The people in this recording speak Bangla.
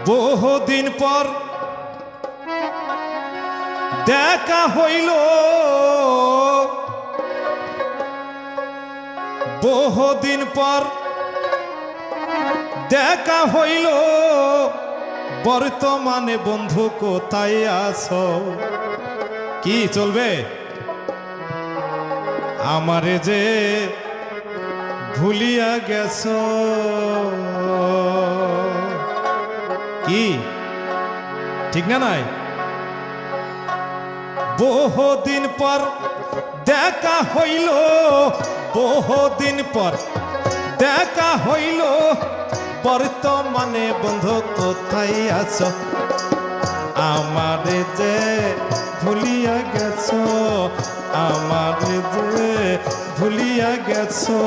বহুদিন পর দেখা হইল, বহুদিন পর দেখা হইল, বর্তমানে বন্ধু কোথায় আছো? কি চলবে? আমারে যে ভুলিয়া গেছো, কি ঠিক না? নাই, বহুদিন পর দেখা হইল, বহুদিন পর দেখা হইল, বর্তমানে বন্ধু কোথায় আছো? আমারে যে ভুলিয়া গেছো, আমারে যে ভুলিয়া গেছো।